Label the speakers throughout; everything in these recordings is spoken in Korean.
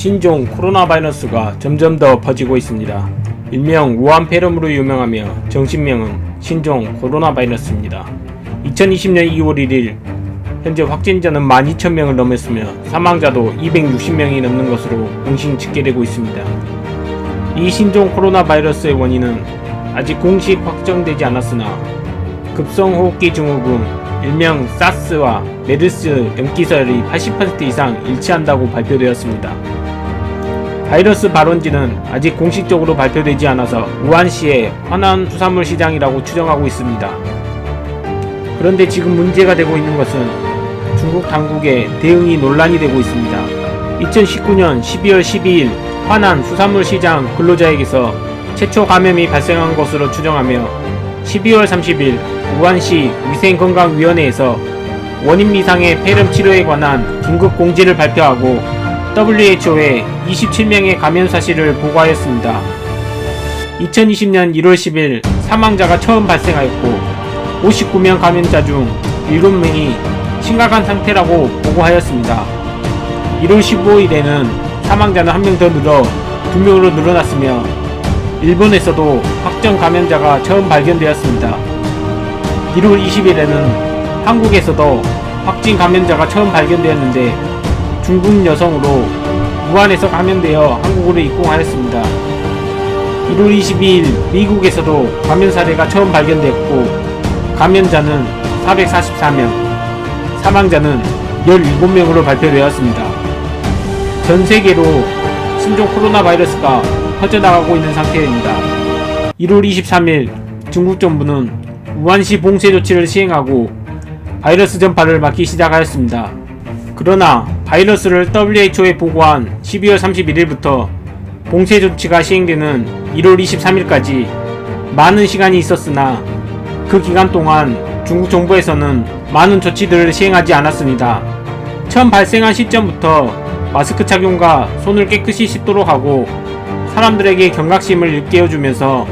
Speaker 1: 신종 코로나 바이러스가 점점 더 퍼지고 있습니다. 일명 우한폐렴으로 유명하며 정식명은 신종 코로나 바이러스입니다. 2020년 2월 1일 현재 확진자는 12,000명을 넘었으며 사망자도 260명이 넘는 것으로 공식 집계되고 있습니다. 이 신종 코로나 바이러스의 원인은 아직 공식 확정되지 않았으나 급성호흡기 증후군, 일명 사스와 메르스 염기설이 80% 이상 일치한다고 발표되었습니다. 바이러스 발원지는 아직 공식적으로 발표되지 않아서 우한시의 화난 수산물 시장이라고 추정하고 있습니다. 그런데 지금 문제가 되고 있는 것은 중국 당국의 대응이 논란이 되고 있습니다. 2019년 12월 12일 화난 수산물 시장 근로자에게서 최초 감염이 발생한 것으로 추정하며 12월 30일 우한시 위생건강위원회에서 원인 미상의 폐렴 치료에 관한 긴급 공지를 발표하고 WHO에 27명의 감염 사실을 보고하였습니다. 2020년 1월 10일 사망자가 처음 발생하였고 59명 감염자 중 7명이 심각한 상태라고 보고하였습니다. 1월 15일에는 사망자는 1명 더 늘어 2명으로 늘어났으며 일본에서도 확정 감염자가 처음 발견되었습니다. 1월 20일에는 한국에서도 확진 감염자가 처음 발견되었는데 중국 여성으로 우한에서 감염되어 한국으로 입국하였습니다. 1월 22일 미국에서도 감염 사례가 처음 발견되었고 감염자는 444명, 사망자는 17명으로 발표되었습니다. 전 세계로 신종 코로나 바이러스가 퍼져나가고 있는 상태입니다. 1월 23일 중국 정부는 우한시 봉쇄 조치를 시행하고 바이러스 전파를 막기 시작하였습니다. 그러나 바이러스를 WHO에 보고한 12월 31일부터 봉쇄 조치가 시행되는 1월 23일까지 많은 시간이 있었으나 그 기간 동안 중국 정부에서는 많은 조치들을 시행하지 않았습니다. 처음 발생한 시점부터 마스크 착용과 손을 깨끗이 씻도록 하고 사람들에게 경각심을 일깨워주면서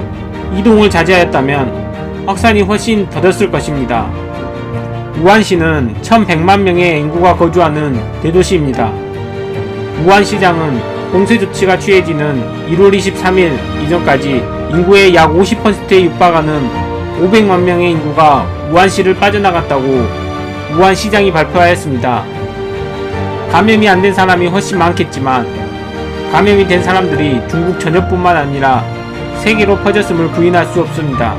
Speaker 1: 이동을 자제하였다면 확산이 훨씬 더뎠을 것입니다. 우한시는 1100만 명의 인구가 거주하는 대도시입니다. 우한시장은 봉쇄 조치가 취해지는 1월 23일 이전까지 인구의 약 50%에 육박하는 500만 명의 인구가 우한시를 빠져나갔다고 우한시장이 발표하였습니다. 감염이 안 된 사람이 훨씬 많겠지만 감염이 된 사람들이 중국 전역뿐만 아니라 세계로 퍼졌음을 부인할 수 없습니다.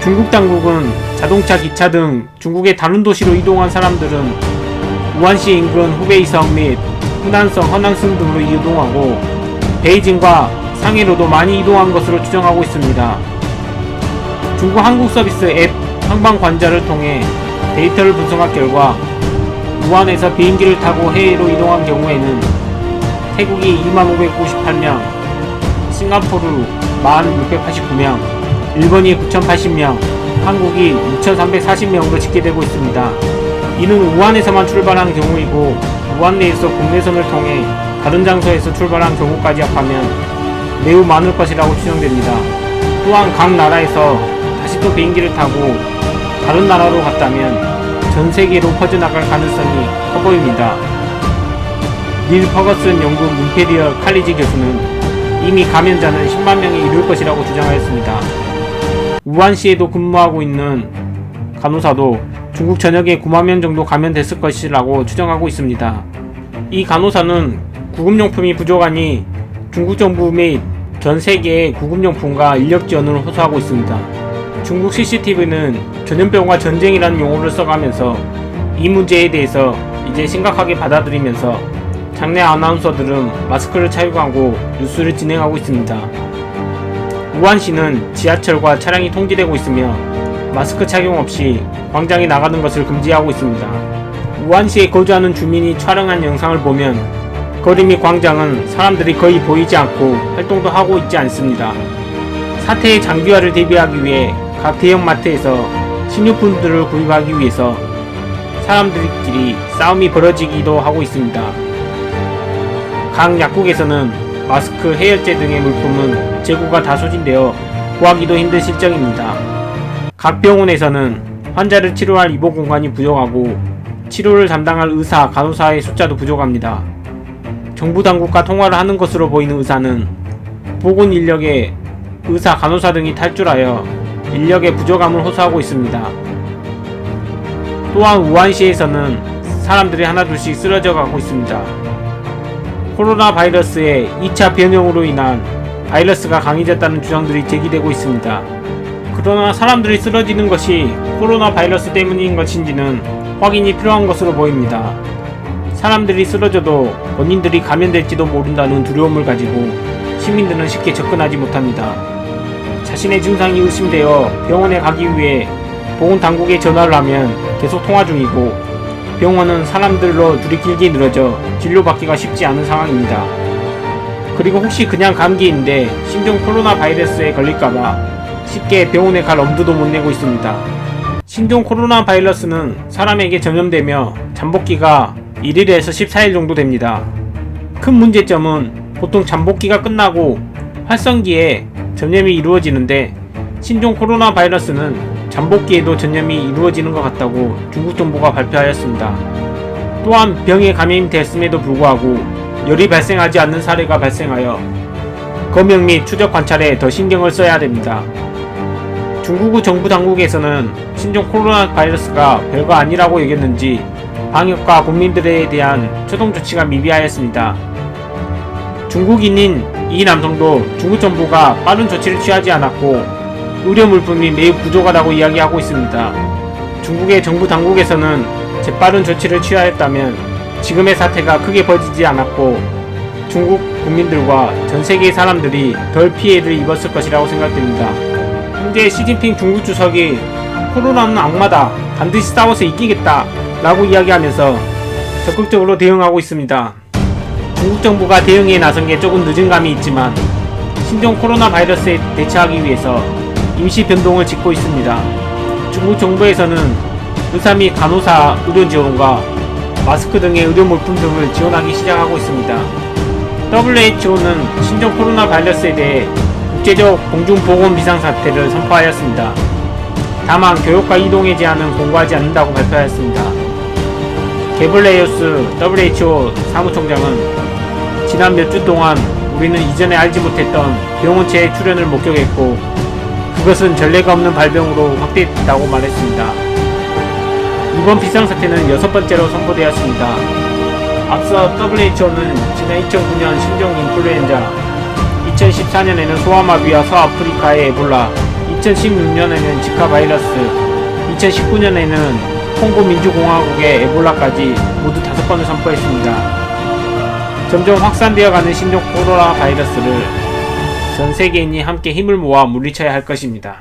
Speaker 1: 중국 당국은 자동차, 기차 등 중국의 다른 도시로 이동한 사람들은 우한시 인근 후베이성 및 후난성, 허낭성 등으로 이동하고 베이징과 상해로도 많이 이동한 것으로 추정하고 있습니다. 중국 항공 서비스 앱 항방관자를 통해 데이터를 분석한 결과 우한에서 비행기를 타고 해외로 이동한 경우에는 태국이 2598명, 싱가포르 1689명, 일본이 9080명, 한국이 6340명으로 집계되고 있습니다. 이는 우한에서만 출발한 경우이고 우한 내에서 국내선을 통해 다른 장소에서 출발한 경우까지 합하면 매우 많을 것이라고 추정됩니다. 또한 각 나라에서 다시 또 비행기를 타고 다른 나라로 갔다면 전 세계로 퍼져나갈 가능성이 커 보입니다. 닐 퍼거슨 영국 임페리얼 칼리지 교수는 이미 감염자는 10만 명에 이를 것이라고 주장하였습니다. 우한시에도 근무하고 있는 간호사도 중국 전역에 9만 명 정도 감염됐을 것이라고 추정하고 있습니다. 이 간호사는 구급용품이 부족하니 중국 정부 및 전 세계의 구급용품과 인력 지원을 호소하고 있습니다. 중국 CCTV는 전염병과 전쟁이라는 용어를 써가면서 이 문제에 대해서 이제 심각하게 받아들이면서 장내 아나운서들은 마스크를 착용하고 뉴스를 진행하고 있습니다. 우한시는 지하철과 차량이 통제되고 있으며 마스크 착용 없이 광장에 나가는 것을 금지하고 있습니다. 우한시에 거주하는 주민이 촬영한 영상을 보면 거리 및 광장은 사람들이 거의 보이지 않고 활동도 하고 있지 않습니다. 사태의 장기화를 대비하기 위해 각 대형마트에서 식료품들을 구입하기 위해서 사람들끼리 싸움이 벌어지기도 하고 있습니다. 각 약국에서는 마스크, 해열제 등의 물품은 재고가 다 소진되어 구하기도 힘든 실정입니다. 각 병원에서는 환자를 치료할 입원 공간이 부족하고 치료를 담당할 의사, 간호사의 숫자도 부족합니다. 정부 당국과 통화를 하는 것으로 보이는 의사는 보건 인력의 의사, 간호사 등이 탈출하여 인력의 부족함을 호소하고 있습니다. 또한 우한시에서는 사람들이 하나둘씩 쓰러져 가고 있습니다. 코로나 바이러스의 2차 변형으로 인한 바이러스가 강해졌다는 주장들이 제기되고 있습니다. 그러나 사람들이 쓰러지는 것이 코로나 바이러스 때문인 것인지는 확인이 필요한 것으로 보입니다. 사람들이 쓰러져도 본인들이 감염될지도 모른다는 두려움을 가지고 시민들은 쉽게 접근하지 못합니다. 자신의 증상이 의심되어 병원에 가기 위해 보건당국에 전화를 하면 계속 통화 중이고, 병원은 사람들로 줄이 길게 늘어져 진료받기가 쉽지 않은 상황입니다. 그리고 혹시 그냥 감기인데 신종 코로나 바이러스에 걸릴까봐 쉽게 병원에 갈 엄두도 못 내고 있습니다. 신종 코로나 바이러스는 사람에게 전염되며 잠복기가 1일에서 14일 정도 됩니다. 큰 문제점은 보통 잠복기가 끝나고 활성기에 전염이 이루어지는데, 신종 코로나 바이러스는 잠복기에도 전염이 이루어지는 것 같다고 중국 정부가 발표하였습니다. 또한 병에 감염이 됐음에도 불구하고 열이 발생하지 않는 사례가 발생하여 검역 및 추적 관찰에 더 신경을 써야 됩니다. 중국 정부 당국에서는 신종 코로나 바이러스가 별거 아니라고 여겼는지 방역과 국민들에 대한 초동 조치가 미비하였습니다. 중국인인 이 남성도 중국 정부가 빠른 조치를 취하지 않았고 의료 물품이 매우 부족하다고 이야기하고 있습니다. 중국의 정부 당국에서는 재빠른 조치를 취하였다면 지금의 사태가 크게 벌어지지 않았고 중국 국민들과 전 세계의 사람들이 덜 피해를 입었을 것이라고 생각됩니다. 현재 시진핑 중국 주석이 코로나는 악마다, 반드시 싸워서 이기겠다 라고 이야기하면서 적극적으로 대응하고 있습니다. 중국 정부가 대응에 나선 게 조금 늦은 감이 있지만 신종 코로나 바이러스에 대처하기 위해서 임시 변동을 짚고 있습니다. 중국 정부에서는 의사 및 간호사 의료 지원과 마스크 등의 의료 물품 등을 지원하기 시작하고 있습니다. WHO는 신종 코로나 바이러스에 대해 국제적 공중보건 비상사태를 선포하였습니다. 다만 교역과 이동의 제한은 공고하지 않는다고 발표하였습니다. 게블레이우스 WHO 사무총장은 지난 몇 주 동안 우리는 이전에 알지 못했던 병원체의 출현을 목격했고 그것은 전례가 없는 발병으로 확대됐다고 말했습니다. 이번 비상사태는 6번째로 선포되었습니다. 앞서 WHO는 지난 2009년 신종 인플루엔자, 2014년에는 소아마비와 서아프리카의 에볼라, 2016년에는 지카 바이러스, 2019년에는 콩고 민주공화국의 에볼라까지 모두 5번을 선포했습니다. 점점 확산되어가는 신종 코로나 바이러스를 전 세계인이 함께 힘을 모아 물리쳐야 할 것입니다.